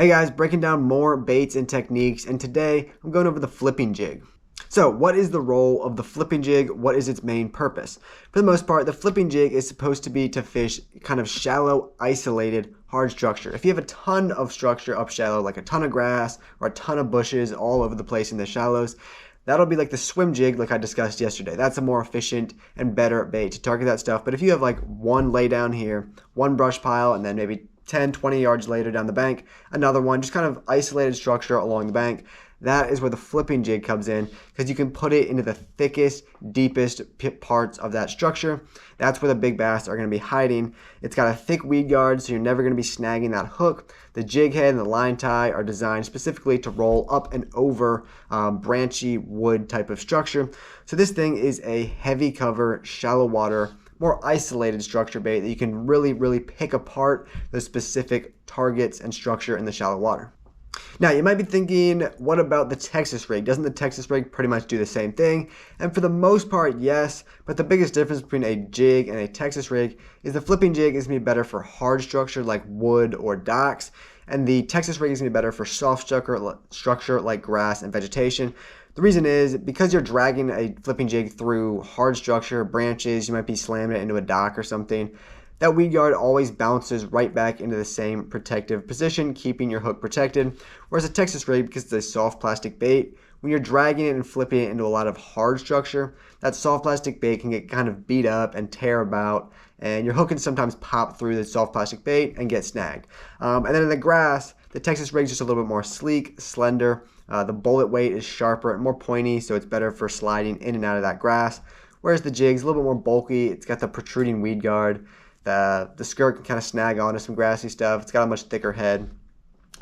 Hey guys, breaking down more baits and techniques, and today I'm going over the flipping jig. So what is the role of the flipping jig? What is its main purpose? For the most part, the flipping jig is supposed to be to fish kind of shallow, isolated, hard structure. If you have a ton of structure up shallow, like a ton of grass or a ton of bushes all over the place in the shallows, that'll be like the swim jig like I discussed yesterday. That's a more efficient and better bait to target that stuff. But if you have like one lay down here, one brush pile, and then maybe 10, 20 yards later down the bank, another one, just kind of isolated structure along the bank. That is where the flipping jig comes in because you can put it into the thickest, deepest parts of that structure. That's where the big bass are going to be hiding. It's got a thick weed guard, so you're never going to be snagging that hook. The jig head and the line tie are designed specifically to roll up and over branchy wood type of structure. So this thing is a heavy cover, shallow water, more isolated structure bait that you can really pick apart the specific targets and structure in the shallow water. Now you might be thinking, what about the Texas rig? Doesn't the Texas rig pretty much do the same thing? And for the most part, yes, but the biggest difference between a jig and a Texas rig is the flipping jig is going to be better for hard structure like wood or docks, and the Texas rig is going to be better for soft structure like grass and vegetation. The reason is because you're dragging a flipping jig through hard structure, branches, you might be slamming it into a dock or something. That weed guard always bounces right back into the same protective position, keeping your hook protected. Whereas a Texas rig, because it's a soft plastic bait, when you're dragging it and flipping it into a lot of hard structure, that soft plastic bait can get kind of beat up and tear about, and your hook can sometimes pop through the soft plastic bait and get snagged. And then in the grass, the Texas rig is just a little bit more sleek, slender. The bullet weight is sharper and more pointy, so it's better for sliding in and out of that grass. Whereas the jig's a little bit more bulky. It's got the protruding weed guard. The skirt can kind of snag onto some grassy stuff. It's got a much thicker head.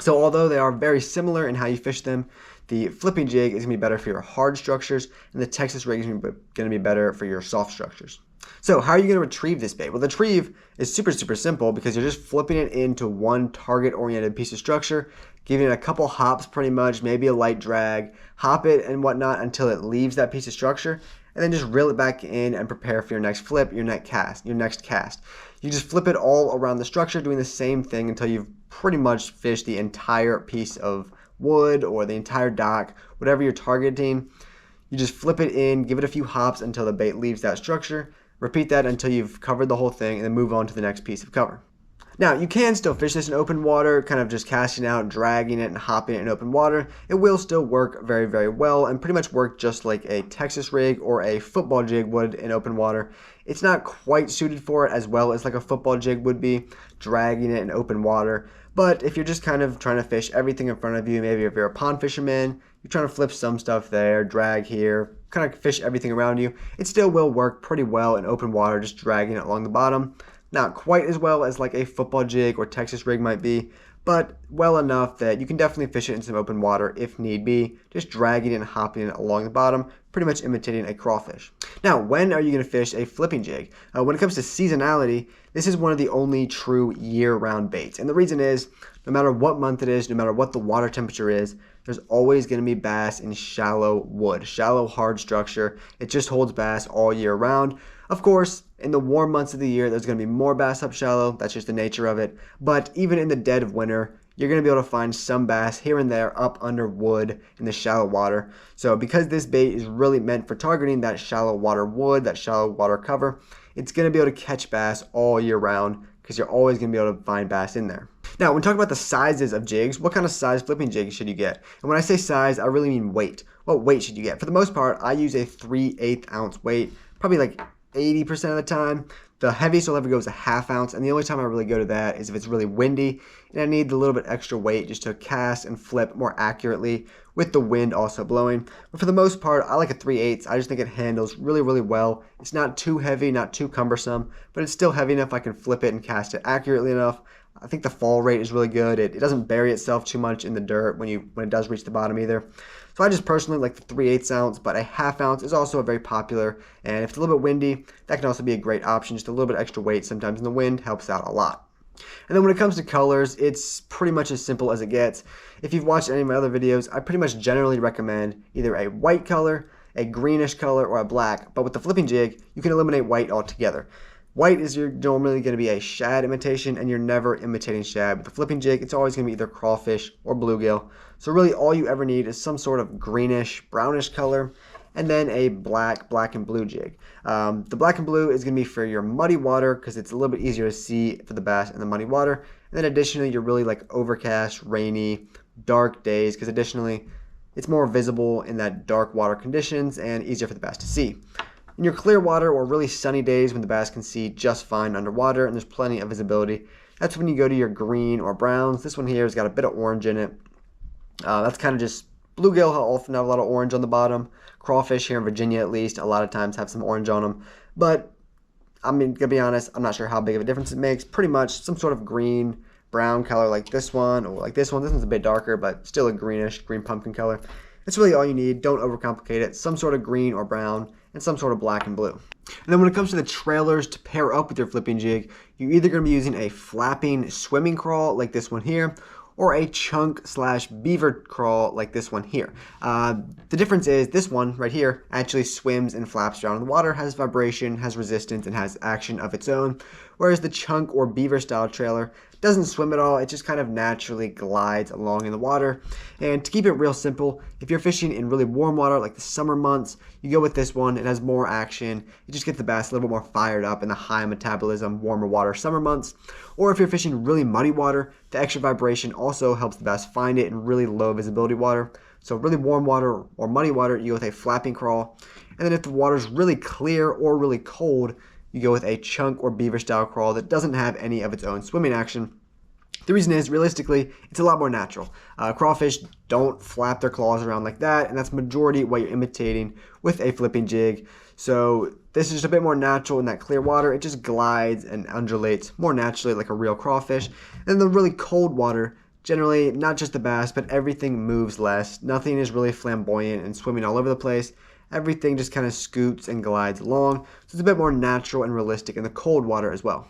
So although they are very similar in how you fish them, the flipping jig is going to be better for your hard structures, and the Texas rig is going to be better for your soft structures. So how are you going to retrieve this bait? Well, the retrieve is super simple because you're just flipping it into one target-oriented piece of structure, giving it a couple hops pretty much, maybe a light drag, hop it and whatnot until it leaves that piece of structure, and then just reel it back in and prepare for your next flip, your next cast. You just flip it all around the structure, doing the same thing until you've pretty much fished the entire piece of wood or the entire dock, whatever you're targeting. You just flip it in, give it a few hops until the bait leaves that structure. Repeat that until you've covered the whole thing, and then move on to the next piece of cover. Now, you can still fish this in open water, kind of just casting out, dragging it, and hopping it in open water. It will still work very well and pretty much work just like a Texas rig or a football jig would in open water. It's not quite suited for it as well as like a football jig would be, dragging it in open water. But if you're just kind of trying to fish everything in front of you, maybe if you're a pond fisherman, you're trying to flip some stuff there, drag here, kind of fish everything around you, it still will work pretty well in open water, just dragging it along the bottom. Not quite as well as like a football jig or Texas rig might be, but well enough that you can definitely fish it in some open water if need be, just dragging it and hopping it along the bottom, pretty much imitating a crawfish. Now, when are you going to fish a flipping jig? When it comes to seasonality, this is one of the only true year-round baits. And the reason is, no matter what month it is, no matter what the water temperature is, there's always going to be bass in shallow wood, shallow hard structure. It just holds bass all year round. Of course, in the warm months of the year, there's going to be more bass up shallow. That's just the nature of it. But even in the dead of winter, you're going to be able to find some bass here and there up under wood in the shallow water. So because this bait is really meant for targeting that shallow water wood, that shallow water cover, it's going to be able to catch bass all year round because you're always going to be able to find bass in there. Now, when talking about the sizes of jigs, what kind of size flipping jig should you get? And when I say size, I really mean weight. What weight should you get? For the most part, I use a 3/8 ounce weight, probably like 80% of the time. The heaviest I'll ever go is a 1/2 ounce, and the only time I really go to that is if it's really windy and I need a little bit extra weight just to cast and flip more accurately with the wind also blowing. But for the most part, I like a 3/8. I just think it handles really well. It's not too heavy, not too cumbersome, but it's still heavy enough I can flip it and cast it accurately enough. I think the fall rate is really good. It doesn't bury itself too much in the dirt when it does reach the bottom either. So I just personally like the 3/8 ounce, but a 1/2 ounce is also very popular. And if it's a little bit windy, that can also be a great option. Just a little bit extra weight sometimes in the wind helps out a lot. And then when it comes to colors, it's pretty much as simple as it gets. If you've watched any of my other videos, I pretty much generally recommend either a white color, a greenish color, or a black. But with the flipping jig, you can eliminate white altogether. White is normally going to be a shad imitation, and you're never imitating shad. With the flipping jig, it's always going to be either crawfish or bluegill. So really all you ever need is some sort of greenish, brownish color, and then a black and blue jig. The black and blue is going to be for your muddy water because it's a little bit easier to see for the bass in the muddy water. And then additionally, you're really like overcast, rainy, dark days because additionally, it's more visible in that dark water conditions and easier for the bass to see. In your clear water or really sunny days when the bass can see just fine underwater and there's plenty of visibility, that's when you go to your green or browns. This one here has got a bit of orange in it. That's kind of just bluegill often have a lot of orange on the bottom. Crawfish here in Virginia at least a lot of times have some orange on them. But I mean, to be honest, I'm not sure how big of a difference it makes. Pretty much some sort of green, brown color like this one or like this one. This one's a bit darker, but still a greenish, green pumpkin color. That's really all you need. Don't overcomplicate it. Some sort of green or brown and some sort of black and blue. And then when it comes to the trailers to pair up with your flipping jig, you're either going to be using a flapping swimming crawl like this one here, or a chunk/beaver crawl like this one here. The difference is this one right here actually swims and flaps around in the water, has vibration, has resistance, and has action of its own, whereas the chunk or beaver style trailer doesn't swim at all. It just kind of naturally glides along in the water. And to keep it real simple, if you're fishing in really warm water like the summer months, you go with this one. It has more action. It just gets the bass a little bit more fired up in the high metabolism, warmer water summer months. Or if you're fishing really muddy water, the extra vibration also helps the bass find it in really low visibility water. So really warm water or muddy water, you go with a flapping crawl. And then if the water's really clear or really cold, you go with a chunk or beaver style crawl that doesn't have any of its own swimming action. The reason is, realistically, it's a lot more natural. Crawfish don't flap their claws around like that, and that's majority what you're imitating with a flipping jig. So this is just a bit more natural in that clear water. It just glides and undulates more naturally like a real crawfish. And the really cold water, generally, not just the bass, but everything moves less. Nothing is really flamboyant and swimming all over the place. Everything just kind of scoots and glides along. So it's a bit more natural and realistic in the cold water as well.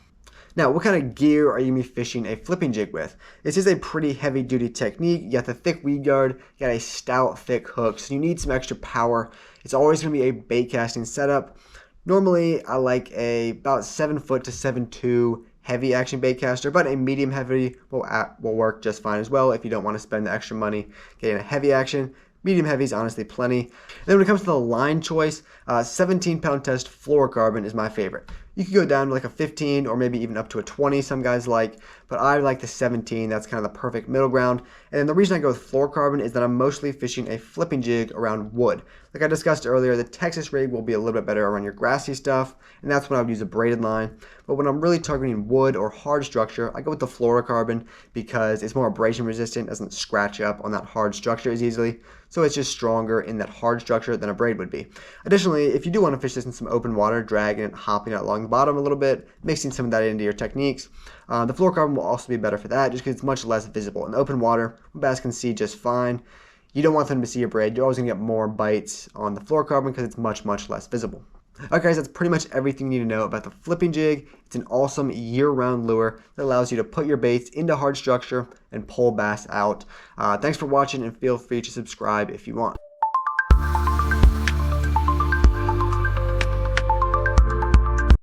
Now, what kind of gear are you going to be fishing a flipping jig with? This is a pretty heavy duty technique. You got the thick weed guard, you got a stout thick hook, so you need some extra power. It's always going to be a bait casting setup. Normally, I like a about 7 foot to 7'2" heavy action bait caster, but a medium heavy will work just fine as well if you don't want to spend the extra money getting a heavy action. Medium heavy is honestly plenty. And then when it comes to the line choice, 17-pound test fluorocarbon is my favorite. You could go down to like a 15 or maybe even up to a 20, some guys like, but I like the 17. That's kind of the perfect middle ground. And then the reason I go with fluorocarbon is that I'm mostly fishing a flipping jig around wood. Like I discussed earlier, the Texas rig will be a little bit better around your grassy stuff, and that's when I would use a braided line. But when I'm really targeting wood or hard structure, I go with the fluorocarbon because it's more abrasion resistant, doesn't scratch up on that hard structure as easily. So it's just stronger in that hard structure than a braid would be. Additionally, if you do want to fish this in some open water, dragging it, hopping it along the bottom a little bit, mixing some of that into your techniques, the fluorocarbon will also be better for that just because it's much less visible. In open water, bass can see just fine. You don't want them to see your braid. You're always going to get more bites on the fluorocarbon because it's much less visible. Alright guys, that's pretty much everything you need to know about the flipping jig. It's an awesome year-round lure that allows you to put your baits into hard structure and pull bass out. Thanks for watching and feel free to subscribe if you want.